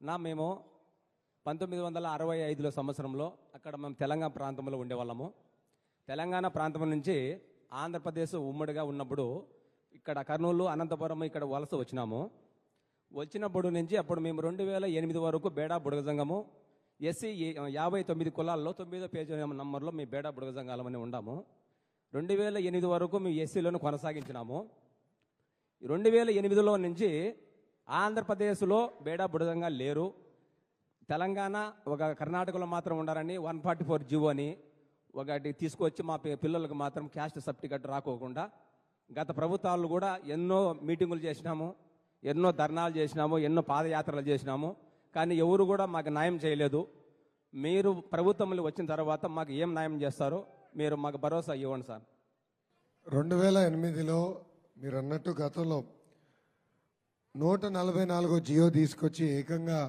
మేము 1965 సంవత్సరంలో అక్కడ మేము తెలంగాణ ప్రాంతంలో ఉండేవాళ్ళము. తెలంగాణ ప్రాంతం నుంచి ఆంధ్రప్రదేశ్ ఉమ్మడిగా ఉన్నప్పుడు ఇక్కడ కర్నూలు, అనంతపురం ఇక్కడ వలస వచ్చినప్పుడు నుంచి అప్పుడు మేము 2008 వరకు బేడా బుడగ సంఘము ఎస్సీ 59 కులాల్లో 9వ పేజీ నంబర్లో మీ బేడా బుడగ సంఘాలం అని ఉండాము. 2008 వరకు మేము ఎస్సీలను కొనసాగించినాము. 2008లో నుంచి ఆంధ్రప్రదేశ్లో బేడా బుడగ సంఘాలు లేరు. తెలంగాణ ఒక కర్ణాటకలో మాత్రం ఉండాలని 144 జీవో అని ఒకటి తీసుకొచ్చి మా పిల్లలకు మాత్రం క్యాస్ట్ సర్టిఫికెట్ రాకోకుండా గత ప్రభుత్వాలు కూడా ఎన్నో మీటింగులు చేసినాము, ఎన్నో ధర్నాలు చేసినాము, ఎన్నో పాదయాత్రలు చేసినాము. కానీ ఎవరు కూడా మాకు న్యాయం చేయలేదు. మీరు ప్రభుత్వంలో వచ్చిన తర్వాత మాకు ఏం న్యాయం చేస్తారో మీరు మాకు భరోసా ఇవ్వండి సార్. 2008లో మీరు అన్నట్టు గతంలో 144 జియో తీసుకొచ్చి ఏకంగా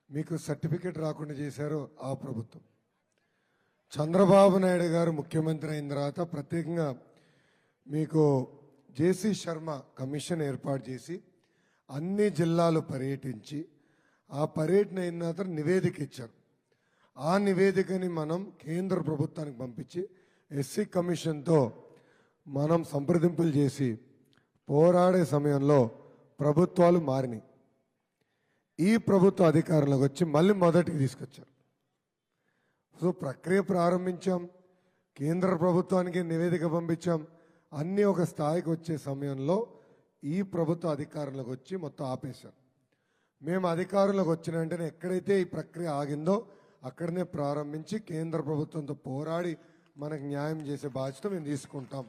మీకు సర్టిఫికెట్ రాకుండా చేశారు ఆ ప్రభుత్వం. చంద్రబాబు నాయుడు గారు ముఖ్యమంత్రి అయిన తర్వాత ప్రత్యేకంగా మీకు జేసీ శర్మ కమిషన్ ఏర్పాటు చేసి అన్ని జిల్లాలు పర్యటించి ఆ పర్యటన అయిన తర్వాత నివేదిక ఇచ్చారు. ఆ నివేదికని మనం కేంద్ర ప్రభుత్వానికి పంపించి ఎస్సీ కమిషన్తో మనం సంప్రదింపులు చేసి పోరాడే సమయంలో ప్రభుత్వాలు మారినాయి. ఈ ప్రభుత్వ అధికారంలోకి వచ్చి మళ్ళీ మొదటికి తీసుకొచ్చారు. సో ప్రక్రియ ప్రారంభించాం, కేంద్ర ప్రభుత్వానికి నివేదిక పంపించాం, అన్నీ ఒక స్థాయికి వచ్చే సమయంలో ఈ ప్రభుత్వ అధికారంలోకి వచ్చి మొత్తం ఆపేశాం. మేము అధికారంలోకి వచ్చిన వెంటనే ఎక్కడైతే ఈ ప్రక్రియ ఆగిందో అక్కడనే ప్రారంభించి కేంద్ర ప్రభుత్వంతో పోరాడి మనకు న్యాయం చేసే బాధ్యత మేము తీసుకుంటాం.